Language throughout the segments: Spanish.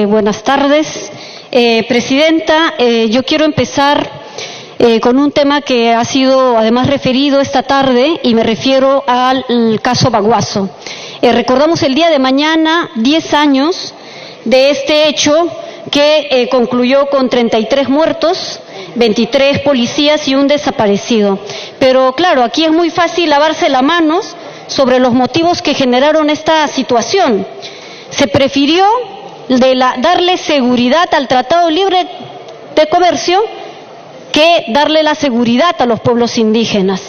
Buenas tardes. Presidenta, yo quiero empezar con un tema que ha sido además referido esta tarde y me refiero al caso Baguazo. Recordamos el día de mañana 10 años de este hecho que concluyó con 33 muertos, 23 policías y un desaparecido. Pero claro, aquí es muy fácil lavarse las manos sobre los motivos que generaron esta situación. Se prefirió darle seguridad al Tratado Libre de Comercio que darle la seguridad a los pueblos indígenas.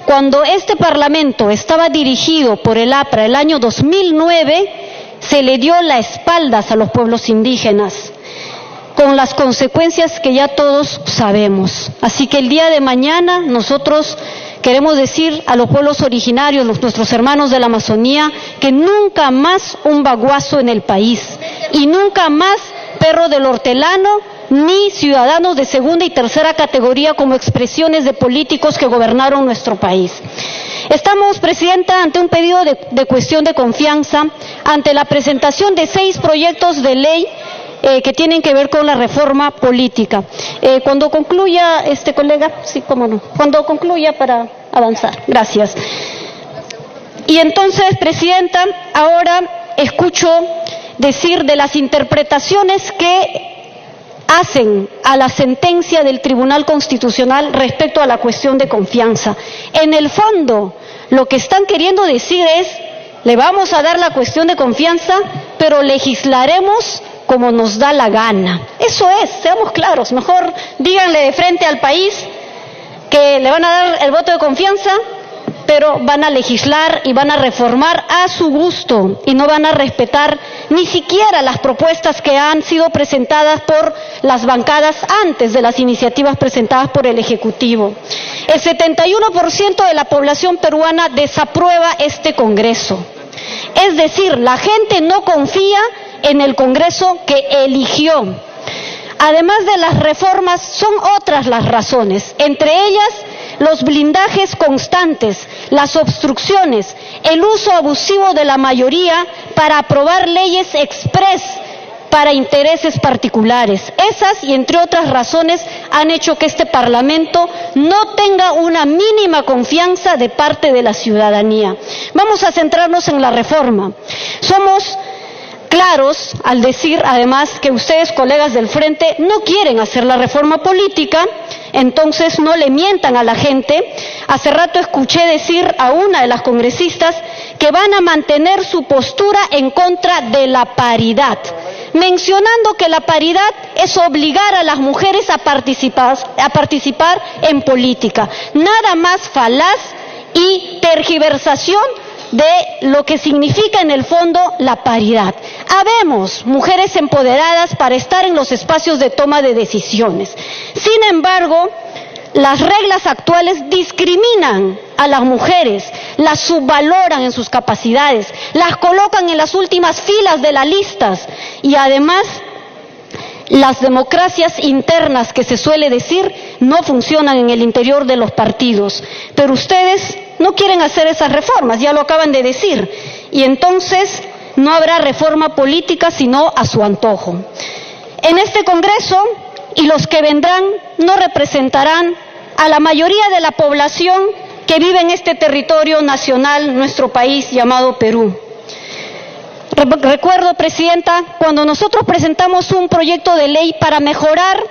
Cuando este Parlamento estaba dirigido por el APRA el año 2009, se le dio la espalda a los pueblos indígenas, con las consecuencias que ya todos sabemos. Así que el día de mañana nosotros queremos decir a los pueblos originarios, nuestros hermanos de la Amazonía, que nunca más un baguazo en el país y nunca más perro del hortelano ni ciudadanos de segunda y tercera categoría como expresiones de políticos que gobernaron nuestro país. Estamos, Presidenta, ante un pedido de cuestión de confianza, ante la presentación de 6 proyectos de ley que tienen que ver con la reforma política. Cuando concluya, colega, sí, cómo no, cuando concluya para avanzar. Gracias. Y entonces, Presidenta, ahora escucho decir de las interpretaciones que hacen a la sentencia del Tribunal Constitucional respecto a la cuestión de confianza. En el fondo, lo que están queriendo decir es, le vamos a dar la cuestión de confianza, pero legislaremos como nos da la gana. Eso es, seamos claros, mejor díganle de frente al país que le van a dar el voto de confianza, pero van a legislar y van a reformar a su gusto y no van a respetar ni siquiera las propuestas que han sido presentadas por las bancadas antes de las iniciativas presentadas por el Ejecutivo. El 71% de la población peruana desaprueba este Congreso. Es decir, la gente no confía en el Congreso que eligió. Además de las reformas, son otras las razones, entre ellas los blindajes constantes, las obstrucciones, el uso abusivo de la mayoría para aprobar leyes express para intereses particulares. Esas y entre otras razones han hecho que este Parlamento no tenga una mínima confianza de parte de la ciudadanía. Vamos a centrarnos en la reforma. Somos claros al decir además que ustedes, colegas del Frente, no quieren hacer la reforma política, entonces no le mientan a la gente. Hace rato escuché decir a una de las congresistas que van a mantener su postura en contra de la paridad, mencionando que la paridad es obligar a las mujeres a participar en política. Nada más falaz y tergiversación de lo que significa en el fondo la paridad. Habemos mujeres empoderadas para estar en los espacios de toma de decisiones. Sin embargo, las reglas actuales discriminan a las mujeres, las subvaloran en sus capacidades, las colocan en las últimas filas de las listas y además las democracias internas que se suele decir no funcionan en el interior de los partidos. Pero ustedes no quieren hacer esas reformas, ya lo acaban de decir, y entonces no habrá reforma política sino a su antojo. En este Congreso y los que vendrán no representarán a la mayoría de la población que vive en este territorio nacional, nuestro país llamado Perú. Recuerdo, Presidenta, cuando nosotros presentamos un proyecto de ley para mejorar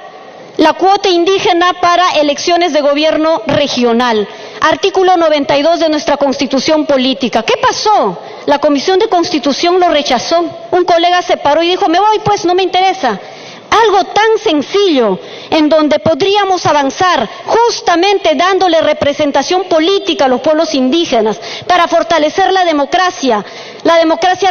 la cuota indígena para elecciones de gobierno regional, artículo 92 de nuestra Constitución Política. ¿Qué pasó? La Comisión de Constitución lo rechazó. Un colega se paró y dijo, me voy pues, no me interesa. Algo tan sencillo en donde podríamos avanzar justamente dándole representación política a los pueblos indígenas para fortalecer la democracia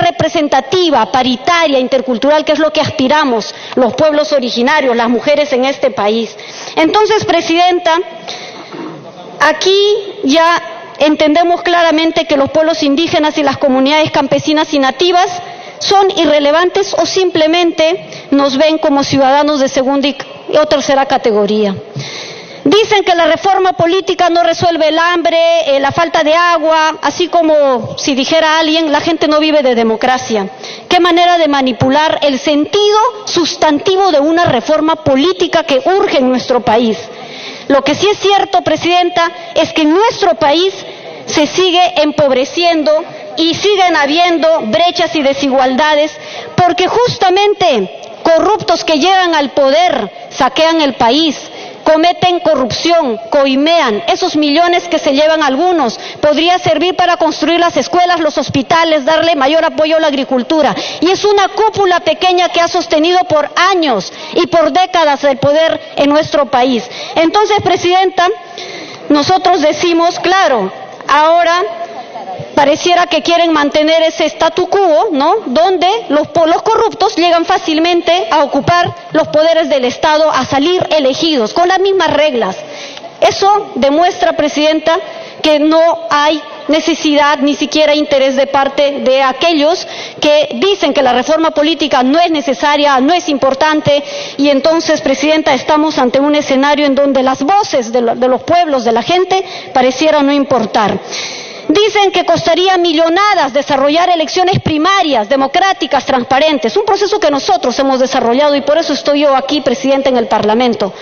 representativa, paritaria, intercultural, que es lo que aspiramos los pueblos originarios, las mujeres en este país. Entonces, Presidenta, aquí ya entendemos claramente que los pueblos indígenas y las comunidades campesinas y nativas son irrelevantes o simplemente nos ven como ciudadanos de segunda o tercera categoría. Dicen que la reforma política no resuelve el hambre, la falta de agua, así como si dijera alguien, la gente no vive de democracia. Qué manera de manipular el sentido sustantivo de una reforma política que urge en nuestro país. Lo que sí es cierto, Presidenta, es que en nuestro país se sigue empobreciendo y siguen habiendo brechas y desigualdades porque justamente corruptos que llegan al poder saquean el país, cometen corrupción, coimean. Esos millones que se llevan algunos podría servir para construir las escuelas, los hospitales, darle mayor apoyo a la agricultura. Y es una cúpula pequeña que ha sostenido por años y por décadas el poder en nuestro país. Entonces, Presidenta, nosotros decimos, claro, ahora pareciera que quieren mantener ese statu quo, ¿no?, donde los corruptos llegan fácilmente a ocupar los poderes del Estado, a salir elegidos con las mismas reglas. Eso demuestra, Presidenta, que no hay necesidad, ni siquiera interés de parte de aquellos que dicen que la reforma política no es necesaria, no es importante, y entonces, Presidenta, estamos ante un escenario en donde las voces de los pueblos, de la gente, parecieran no importar. Dicen que costaría millonadas desarrollar elecciones primarias, democráticas, transparentes, un proceso que nosotros hemos desarrollado y por eso estoy yo aquí, Presidenta, en el Parlamento,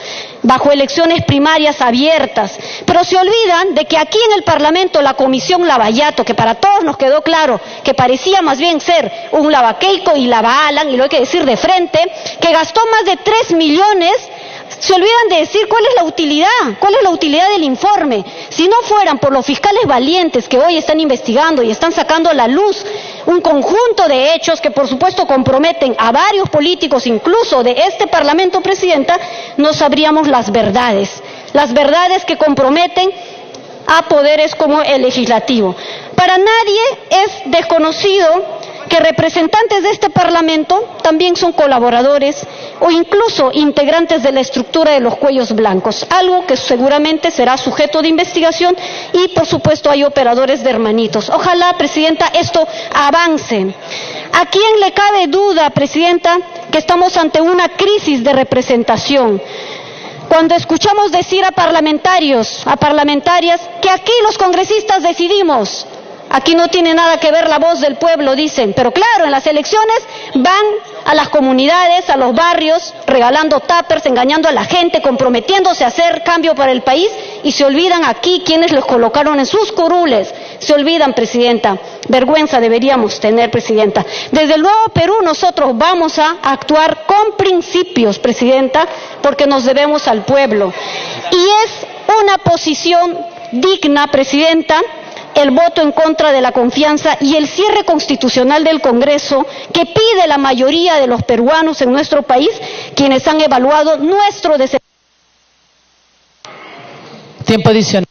bajo elecciones primarias abiertas. Pero se olvidan de que aquí en el Parlamento la Comisión Lavallato, que para todos nos quedó claro que parecía más bien ser un lavaqueico y lavaalan, y lo hay que decir de frente, que gastó más de 3 millones, se olvidan de decir cuál es la utilidad del informe. Si no fueran por los fiscales valientes que hoy están investigando y están sacando a la luz un conjunto de hechos que por supuesto comprometen a varios políticos, incluso de este Parlamento, Presidenta, no sabríamos las verdades que comprometen a poderes como el legislativo. Para nadie es desconocido que representantes de este Parlamento también son colaboradores o incluso integrantes de la estructura de los cuellos blancos, algo que seguramente será sujeto de investigación y por supuesto hay operadores de hermanitos. Ojalá, Presidenta, esto avance. ¿A quién le cabe duda, Presidenta, que estamos ante una crisis de representación? Cuando escuchamos decir a parlamentarios, a parlamentarias, que aquí los congresistas decidimos, aquí no tiene nada que ver la voz del pueblo, dicen, pero claro, en las elecciones van a las comunidades, a los barrios, regalando tuppers, engañando a la gente, comprometiéndose a hacer cambio para el país y se olvidan aquí quienes los colocaron en sus curules. Se olvidan, Presidenta. Vergüenza deberíamos tener, Presidenta. Desde el Nuevo Perú nosotros vamos a actuar con principios, Presidenta, porque nos debemos al pueblo. Y es una posición digna, Presidenta, el voto en contra de la confianza y el cierre constitucional del Congreso que pide la mayoría de los peruanos en nuestro país, quienes han evaluado nuestro desempeño. Tiempo adicional.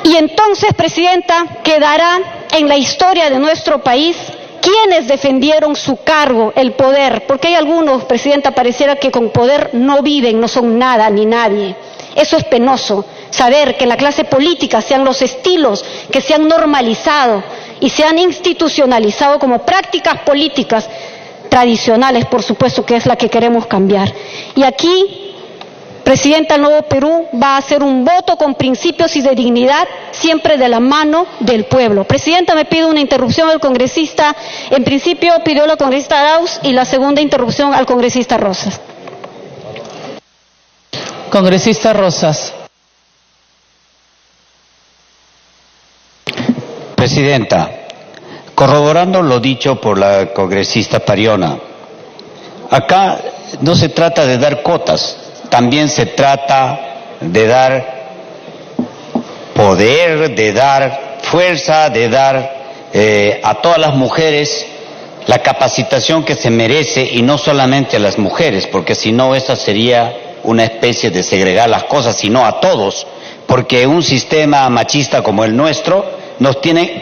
Y entonces, Presidenta, quedará en la historia de nuestro país quienes defendieron su cargo, el poder, porque hay algunos, Presidenta, pareciera que con poder no viven, no son nada ni nadie. Eso es penoso, saber que en la clase política sean los estilos que se han normalizado y se han institucionalizado como prácticas políticas tradicionales, por supuesto, que es la que queremos cambiar. Y aquí, Presidenta, el Nuevo Perú va a hacer un voto con principios y de dignidad, siempre de la mano del pueblo. Presidenta, me pido una interrupción al congresista. En principio pidió la congresista Arauz y la segunda interrupción al congresista Rosas. Congresista Rosas. Presidenta, corroborando lo dicho por la congresista Pariona, acá no se trata de dar cotas, también se trata de dar poder, de dar fuerza, de dar a todas las mujeres la capacitación que se merece y no solamente a las mujeres, porque si no esta sería una especie de segregar las cosas, sino a todos, porque un sistema machista como el nuestro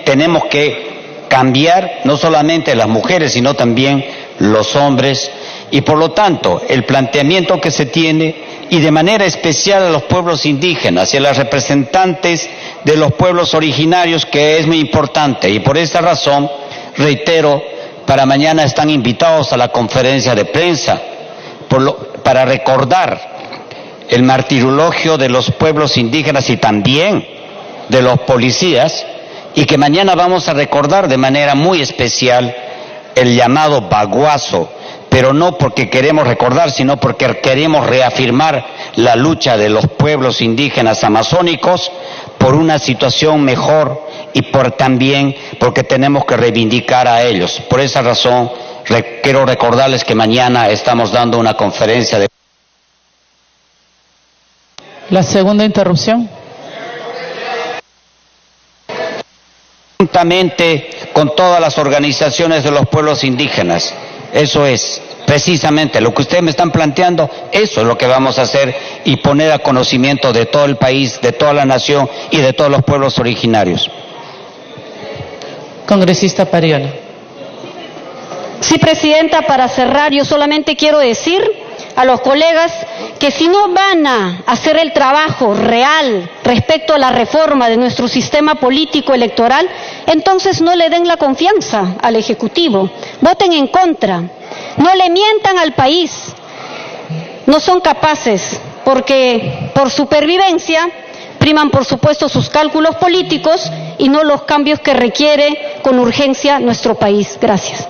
tenemos que cambiar no solamente las mujeres, sino también los hombres, y por lo tanto el planteamiento que se tiene, y de manera especial a los pueblos indígenas y a las representantes de los pueblos originarios, que es muy importante, y por esta razón, reitero, para mañana están invitados a la conferencia de prensa, para recordar el martirologio de los pueblos indígenas y también de los policías, y que mañana vamos a recordar de manera muy especial el llamado baguazo, pero no porque queremos recordar, sino porque queremos reafirmar la lucha de los pueblos indígenas amazónicos por una situación mejor y también porque tenemos que reivindicar a ellos. Por esa razón, quiero recordarles que mañana estamos dando una conferencia de... La segunda interrupción. Juntamente con todas las organizaciones de los pueblos indígenas. Eso es precisamente lo que ustedes me están planteando, eso es lo que vamos a hacer y poner a conocimiento de todo el país, de toda la nación y de todos los pueblos originarios. Congresista Pariona. Sí, Presidenta, para cerrar, yo solamente quiero decir a los colegas que si no van a hacer el trabajo real respecto a la reforma de nuestro sistema político electoral, entonces no le den la confianza al Ejecutivo, voten en contra, no le mientan al país, no son capaces, porque por supervivencia priman por supuesto sus cálculos políticos y no los cambios que requiere con urgencia nuestro país. Gracias.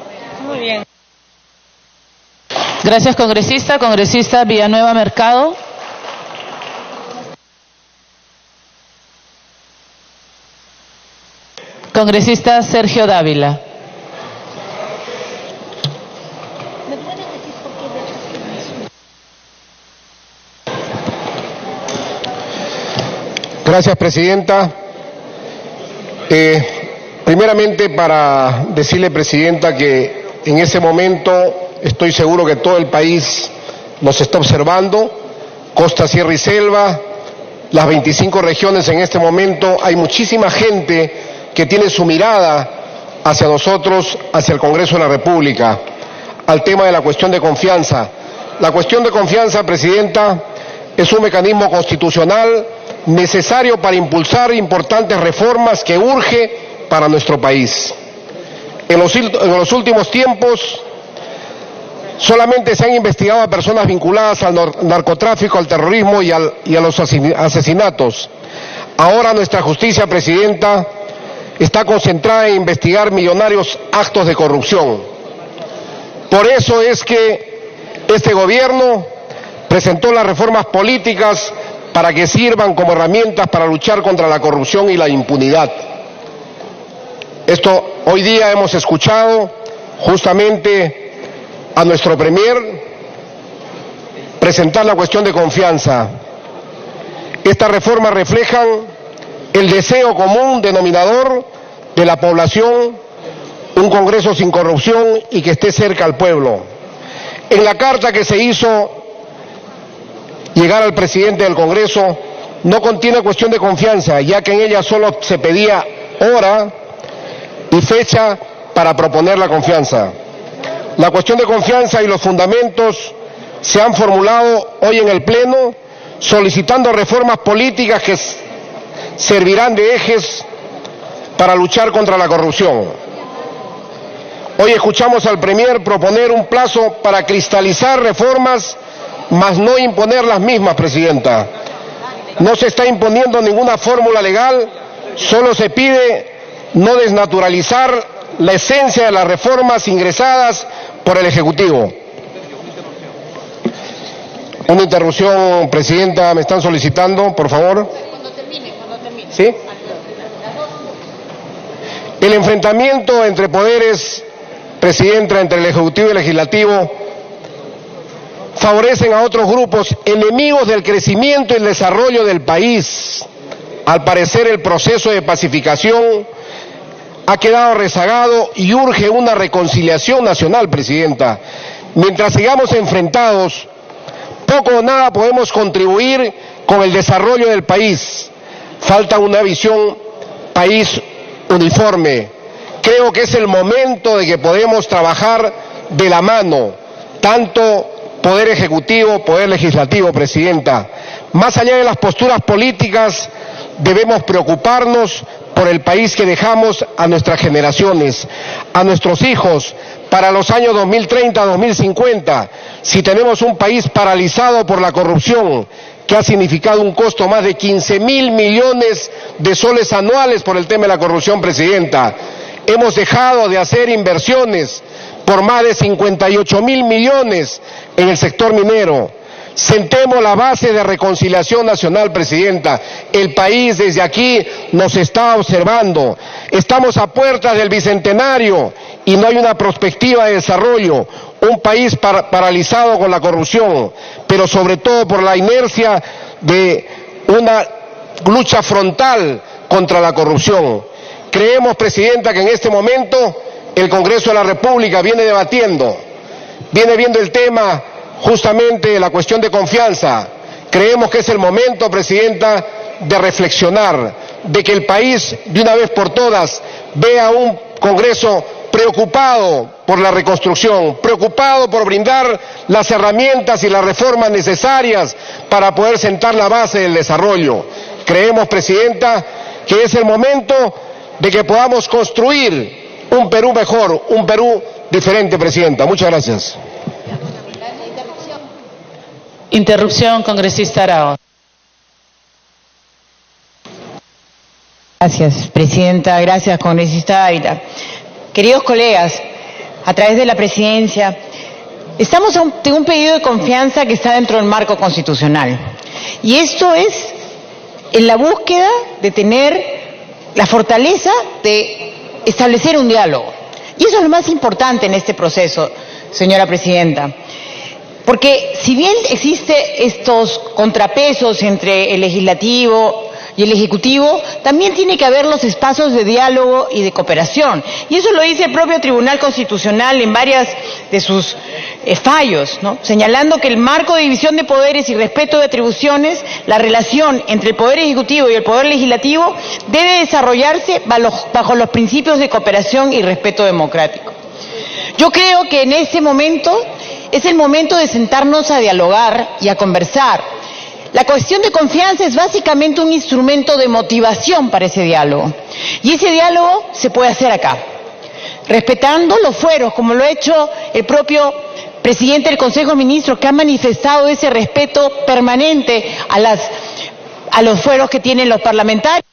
Muy bien. Gracias, congresista. Congresista Villanueva Mercado. Congresista Sergio Dávila. Gracias, Presidenta. Primeramente, para decirle, Presidenta, que en ese momento estoy seguro que todo el país nos está observando, costa, sierra y selva, las 25 regiones en este momento, hay muchísima gente que tiene su mirada hacia nosotros, hacia el Congreso de la República, al tema de la cuestión de confianza. La cuestión de confianza, Presidenta, es un mecanismo constitucional necesario para impulsar importantes reformas que urge para nuestro país. En los últimos tiempos solamente se han investigado a personas vinculadas al narcotráfico, al terrorismo y a los asesinatos. Ahora nuestra justicia, Presidenta, está concentrada en investigar millonarios actos de corrupción. Por eso es que este gobierno presentó las reformas políticas para que sirvan como herramientas para luchar contra la corrupción y la impunidad. Hoy día hemos escuchado justamente a nuestro Premier presentar la cuestión de confianza. Estas reformas reflejan el deseo común denominador de la población, un Congreso sin corrupción y que esté cerca al pueblo. En la carta que se hizo llegar al presidente del Congreso no contiene cuestión de confianza, ya que en ella solo se pedía hora y fecha para proponer la confianza. La cuestión de confianza y los fundamentos se han formulado hoy en el Pleno, solicitando reformas políticas que servirán de ejes para luchar contra la corrupción. Hoy escuchamos al Premier proponer un plazo para cristalizar reformas, mas no imponer las mismas, Presidenta. No se está imponiendo ninguna fórmula legal, solo se pide no desnaturalizar la esencia de las reformas ingresadas por el Ejecutivo. Una interrupción, Presidenta, me están solicitando, por favor. Cuando termine. ¿Sí? El enfrentamiento entre poderes, Presidenta, entre el Ejecutivo y el Legislativo, favorecen a otros grupos enemigos del crecimiento y el desarrollo del país. Al parecer, el proceso de pacificación ha quedado rezagado y urge una reconciliación nacional, Presidenta. Mientras sigamos enfrentados, poco o nada podemos contribuir con el desarrollo del país. Falta una visión país uniforme. Creo que es el momento de que podemos trabajar de la mano, tanto Poder Ejecutivo, Poder Legislativo, Presidenta. Más allá de las posturas políticas, debemos preocuparnos por el país que dejamos a nuestras generaciones, a nuestros hijos, para los años 2030-2050. Si tenemos un país paralizado por la corrupción, que ha significado un costo más de 15.000 millones de soles anuales por el tema de la corrupción, Presidenta. Hemos dejado de hacer inversiones por más de 58.000 millones en el sector minero. Sentemos la base de reconciliación nacional, Presidenta. El país desde aquí nos está observando. Estamos a puertas del bicentenario y no hay una perspectiva de desarrollo. Un país paralizado con la corrupción, pero sobre todo por la inercia de una lucha frontal contra la corrupción. Creemos, Presidenta, que en este momento el Congreso de la República viene debatiendo, viene viendo el tema justamente de la cuestión de confianza. Creemos que es el momento, Presidenta, de reflexionar, de que el país de una vez por todas vea un Congreso preocupado por la reconstrucción, preocupado por brindar las herramientas y las reformas necesarias para poder sentar la base del desarrollo. Creemos, Presidenta, que es el momento de que podamos construir un Perú mejor, un Perú diferente, Presidenta. Muchas gracias. Interrupción, congresista Arao. Gracias, Presidenta. Gracias, congresista Ávila. Queridos colegas, a través de la Presidencia, estamos ante un pedido de confianza que está dentro del marco constitucional. Y esto es en la búsqueda de tener la fortaleza de establecer un diálogo. Y eso es lo más importante en este proceso, señora Presidenta. Porque si bien existen estos contrapesos entre el Legislativo y el Ejecutivo, también tiene que haber los espacios de diálogo y de cooperación. Y eso lo dice el propio Tribunal Constitucional en varias de sus fallos, ¿no? Señalando que el marco de división de poderes y respeto de atribuciones, la relación entre el Poder Ejecutivo y el Poder Legislativo debe desarrollarse bajo los principios de cooperación y respeto democrático. Yo creo que en ese momento es el momento de sentarnos a dialogar y a conversar. La cuestión de confianza es básicamente un instrumento de motivación para ese diálogo. Y ese diálogo se puede hacer acá, respetando los fueros, como lo ha hecho el propio presidente del Consejo de Ministros, que ha manifestado ese respeto permanente a los fueros que tienen los parlamentarios.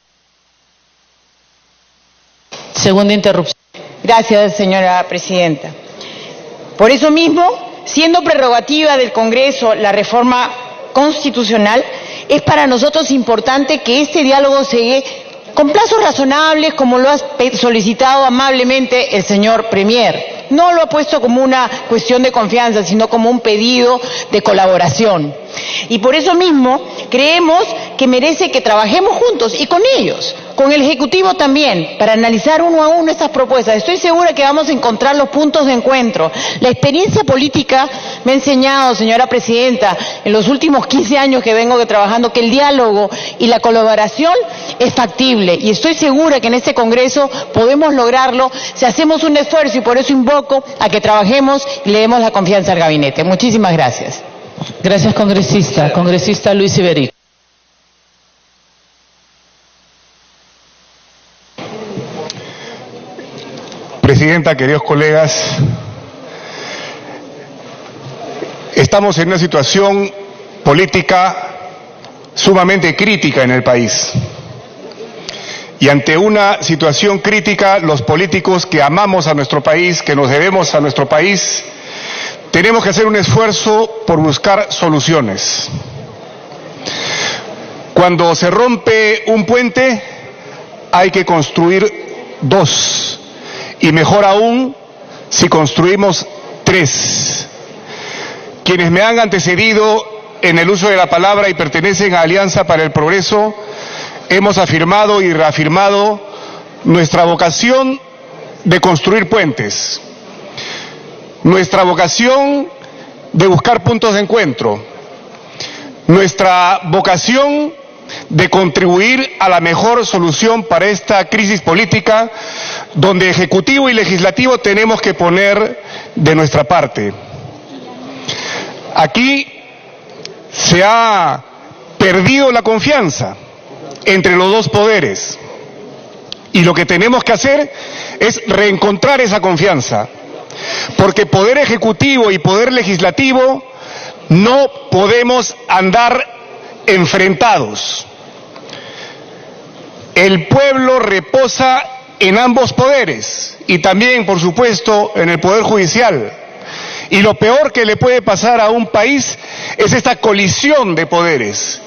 Segunda interrupción. Gracias, señora Presidenta. Por eso mismo, siendo prerrogativa del Congreso la reforma constitucional, es para nosotros importante que este diálogo se dé con plazos razonables, como lo ha solicitado amablemente el señor Premier. No lo ha puesto como una cuestión de confianza, sino como un pedido de colaboración. Y por eso mismo creemos que merece que trabajemos juntos y con ellos, con el Ejecutivo también, para analizar uno a uno estas propuestas. Estoy segura que vamos a encontrar los puntos de encuentro. La experiencia política me ha enseñado, señora Presidenta, en los últimos 15 años que vengo trabajando, que el diálogo y la colaboración es factible. Y estoy segura que en este Congreso podemos lograrlo si hacemos un esfuerzo, y por eso invoco a que trabajemos y le demos la confianza al gabinete. Muchísimas gracias. Gracias, congresista. Congresista Luis Iberico. Presidenta, queridos colegas, estamos en una situación política sumamente crítica en el país. Y ante una situación crítica, los políticos que amamos a nuestro país, que nos debemos a nuestro país, tenemos que hacer un esfuerzo por buscar soluciones. Cuando se rompe un puente, hay que construir dos. Y mejor aún, si construimos tres. Quienes me han antecedido en el uso de la palabra y pertenecen a Alianza para el Progreso, hemos afirmado y reafirmado nuestra vocación de construir puentes, nuestra vocación de buscar puntos de encuentro, nuestra vocación de contribuir a la mejor solución para esta crisis política, donde Ejecutivo y Legislativo tenemos que poner de nuestra parte. Aquí se ha perdido la confianza entre los dos poderes, y lo que tenemos que hacer es reencontrar esa confianza, porque Poder Ejecutivo y Poder Legislativo no podemos andar enfrentados. El pueblo reposa en ambos poderes y también, por supuesto, en el Poder Judicial. Y lo peor que le puede pasar a un país es esta colisión de poderes,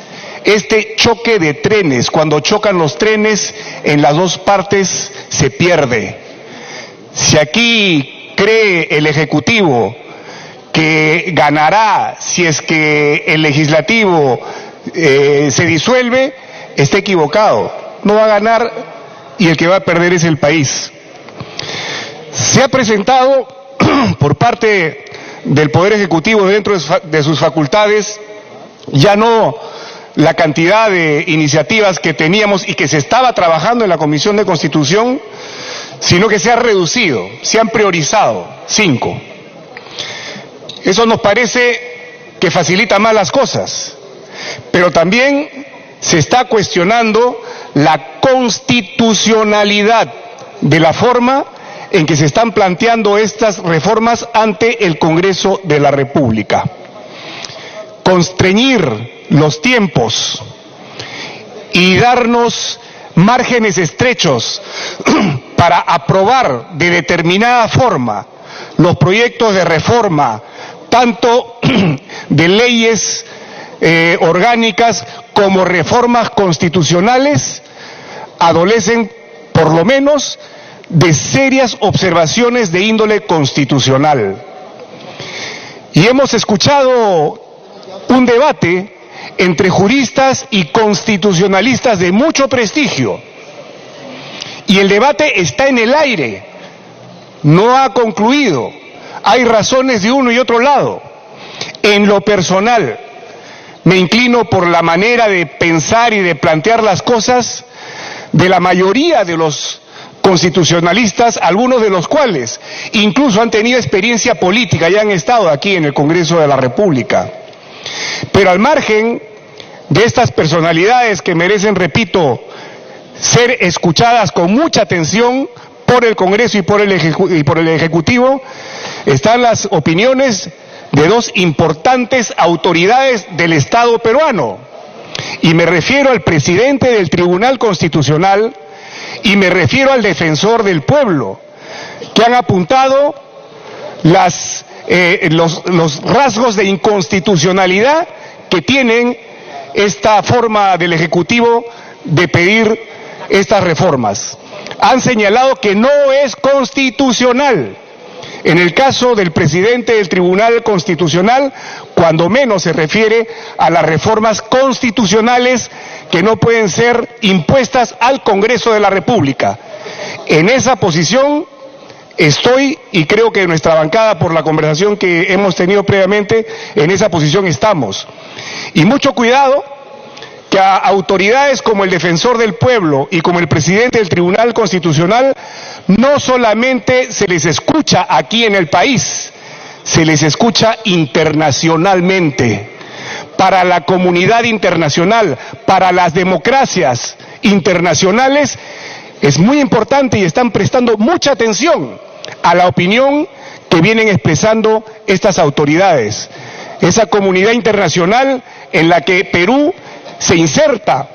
este choque de trenes. Cuando chocan los trenes, en las dos partes se pierde. Si aquí cree el Ejecutivo que ganará si es que el Legislativo se disuelve, está equivocado. No va a ganar y el que va a perder es el país. Se ha presentado por parte del Poder Ejecutivo dentro de sus facultades ya no la cantidad de iniciativas que teníamos y que se estaba trabajando en la Comisión de Constitución, sino que se ha reducido, se han priorizado 5. Eso nos parece que facilita más las cosas, pero también se está cuestionando la constitucionalidad de la forma en que se están planteando estas reformas ante el Congreso de la República. Constreñir los tiempos y darnos márgenes estrechos para aprobar de determinada forma los proyectos de reforma, tanto de leyes orgánicas como reformas constitucionales, adolecen por lo menos de serias observaciones de índole constitucional. Y hemos escuchado un debate entre juristas y constitucionalistas de mucho prestigio. Y el debate está en el aire, no ha concluido. Hay razones de uno y otro lado. En lo personal, me inclino por la manera de pensar y de plantear las cosas de la mayoría de los constitucionalistas, algunos de los cuales incluso han tenido experiencia política y han estado aquí en el Congreso de la República. Pero al margen de estas personalidades que merecen, repito, ser escuchadas con mucha atención por el Congreso y por el Ejecutivo, están las opiniones de dos importantes autoridades del Estado peruano. Y me refiero al presidente del Tribunal Constitucional y me refiero al defensor del pueblo, que han apuntado los rasgos de inconstitucionalidad que tienen esta forma del Ejecutivo de pedir estas reformas. Han señalado que no es constitucional. En el caso del presidente del Tribunal Constitucional, cuando menos se refiere a las reformas constitucionales que no pueden ser impuestas al Congreso de la República. En esa posición estoy, y creo que nuestra bancada, por la conversación que hemos tenido previamente, en esa posición estamos. Y mucho cuidado que a autoridades como el defensor del pueblo y como el presidente del Tribunal Constitucional no solamente se les escucha aquí en el país, se les escucha internacionalmente. Para la comunidad internacional, para las democracias internacionales, es muy importante y están prestando mucha atención a la opinión que vienen expresando estas autoridades. Esa comunidad internacional en la que Perú se inserta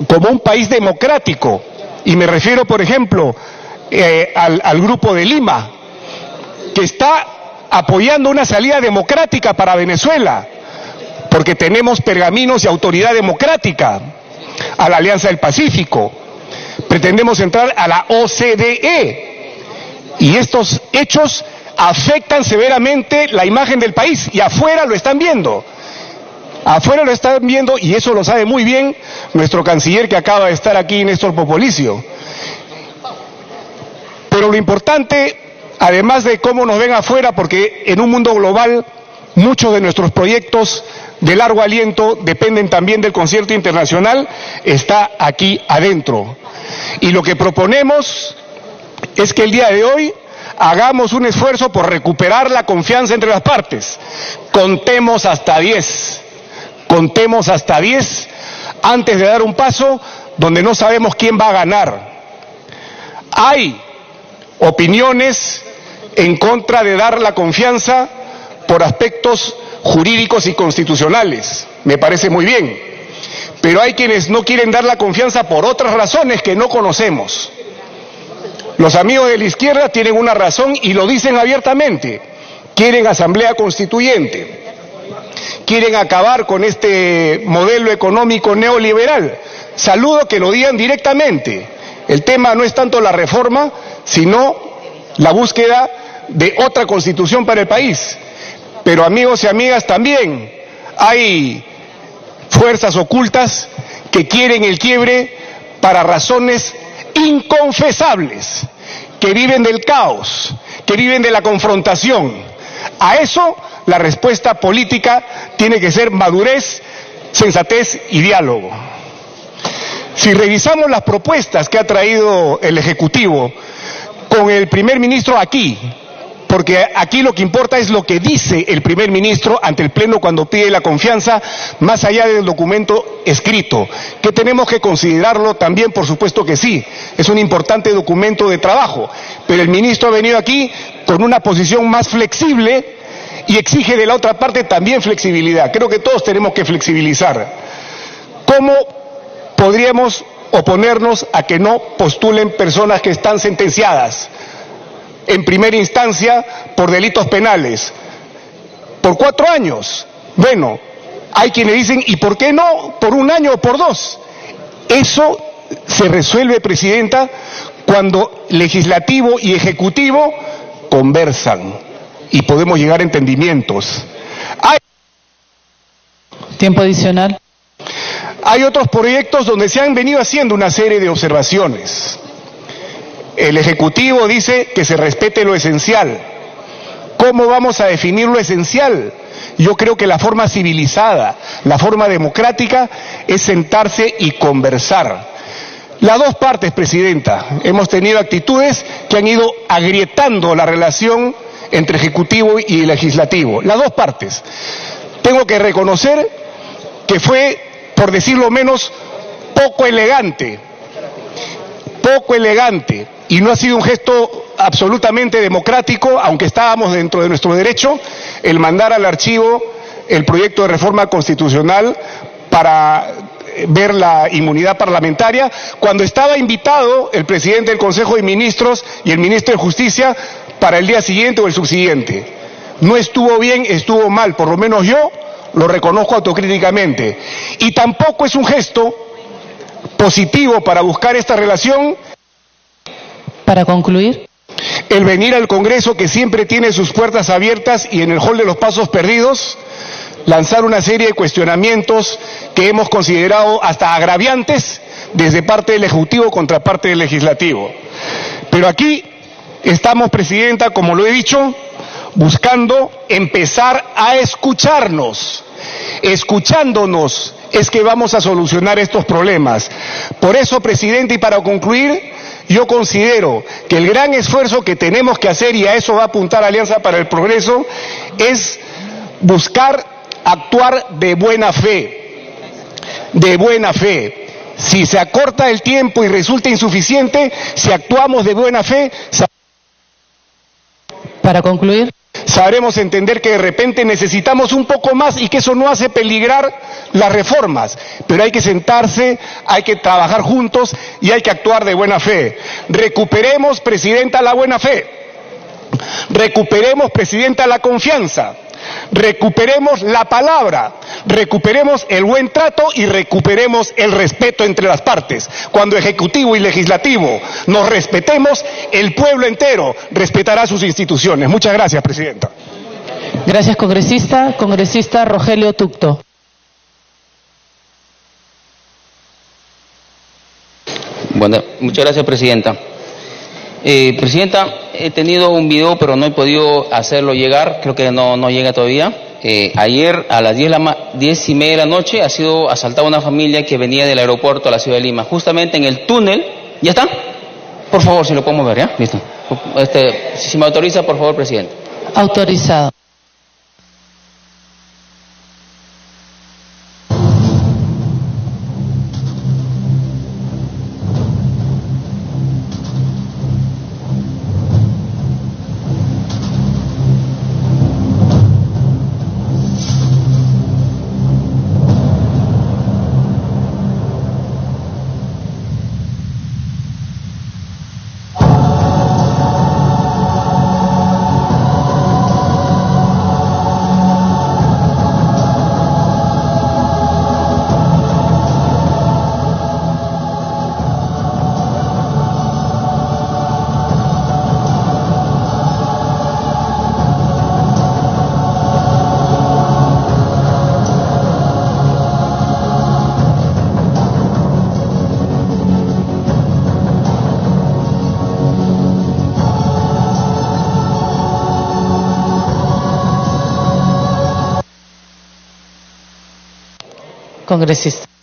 como un país democrático, y me refiero, por ejemplo, al Grupo de Lima, que está apoyando una salida democrática para Venezuela, porque tenemos pergaminos y autoridad democrática, a la Alianza del Pacífico, pretendemos entrar a la OCDE, y estos hechos afectan severamente la imagen del país, y afuera lo están viendo. Afuera lo están viendo, y eso lo sabe muy bien nuestro canciller que acaba de estar aquí, Néstor Popolicio. Pero lo importante, además de cómo nos ven afuera, porque en un mundo global muchos de nuestros proyectos de largo aliento dependen también del concierto internacional, está aquí adentro. Y lo que proponemos es que el día de hoy hagamos un esfuerzo por recuperar la confianza entre las partes. Contemos hasta 10. Contemos hasta 10 antes de dar un paso donde no sabemos quién va a ganar. Hay opiniones en contra de dar la confianza por aspectos jurídicos y constitucionales. Me parece muy bien. pero hay quienes no quieren dar la confianza por otras razones que no conocemos. Los amigos de la izquierda tienen una razón y lo dicen abiertamente. Quieren asamblea constituyente. Quieren acabar con este modelo económico neoliberal. Saludo que lo digan directamente. El tema no es tanto la reforma, sino la búsqueda de otra constitución para el país. Pero amigos y amigas, también hay fuerzas ocultas que quieren el quiebre para razones inconfesables, que viven del caos, que viven de la confrontación. A eso la respuesta política tiene que ser madurez, sensatez y diálogo. Si revisamos las propuestas que ha traído el Ejecutivo con el primer ministro aquí, porque aquí lo que importa es lo que dice el primer ministro ante el Pleno cuando pide la confianza, más allá del documento escrito, que tenemos que considerarlo también, por supuesto que sí, es un importante documento de trabajo, pero el ministro ha venido aquí con una posición más flexible y exige de la otra parte también flexibilidad. Creo que todos tenemos que flexibilizar. ¿Cómo podríamos oponernos a que no postulen personas que están sentenciadas en primera instancia por delitos penales, por 4 años? Bueno, hay quienes dicen, ¿y por qué no por 1 año o por 2? Eso se resuelve, Presidenta, cuando legislativo y ejecutivo conversan y podemos llegar a entendimientos. Tiempo adicional. Hay otros proyectos donde se han venido haciendo una serie de observaciones. El Ejecutivo dice que se respete lo esencial. ¿Cómo vamos a definir lo esencial? Yo creo que la forma civilizada, la forma democrática es sentarse y conversar. Las dos partes, Presidenta, hemos tenido actitudes que han ido agrietando la relación entre Ejecutivo y Legislativo. Las dos partes. Tengo que reconocer que fue, por decirlo menos, poco elegante, y no ha sido un gesto absolutamente democrático, aunque estábamos dentro de nuestro derecho, el mandar al archivo el proyecto de reforma constitucional para ver la inmunidad parlamentaria, cuando estaba invitado el presidente del Consejo de Ministros y el ministro de Justicia para el día siguiente o el subsiguiente. No estuvo bien, estuvo mal, por lo menos yo lo reconozco autocríticamente. Y tampoco es un gesto positivo para buscar esta relación. Para concluir. El venir al Congreso, que siempre tiene sus puertas abiertas, y en el hall de los pasos perdidos, lanzar una serie de cuestionamientos que hemos considerado hasta agraviantes desde parte del Ejecutivo contra parte del Legislativo. Pero aquí estamos, Presidenta, como lo he dicho, buscando empezar a escucharnos. Escuchándonos es que vamos a solucionar estos problemas. Por eso, Presidenta, y para concluir, yo considero que el gran esfuerzo que tenemos que hacer, y a eso va a apuntar Alianza para el Progreso, es buscar actuar de buena fe. De buena fe. Si se acorta el tiempo y resulta insuficiente, si actuamos de buena fe, para concluir, sabremos entender que de repente necesitamos un poco más y que eso no hace peligrar las reformas, pero hay que sentarse, hay que trabajar juntos y hay que actuar de buena fe. Recuperemos, Presidenta, la buena fe. Recuperemos, Presidenta, la confianza. Recuperemos la palabra, recuperemos el buen trato y recuperemos el respeto entre las partes. Cuando Ejecutivo y Legislativo nos respetemos, el pueblo entero respetará sus instituciones. Muchas gracias, Presidenta. Gracias, congresista. Congresista Rogelio Tucto. Bueno, muchas gracias, Presidenta. Presidenta, he tenido un video, pero no he podido hacerlo llegar, creo que no llega todavía. Ayer a las 10:30 de la noche ha sido asaltada una familia que venía del aeropuerto a la ciudad de Lima, justamente en el túnel. ¿Ya está? Por favor, si lo podemos ver, ¿ya? Listo. Si me autoriza, por favor, Presidente. Autorizado. congresista.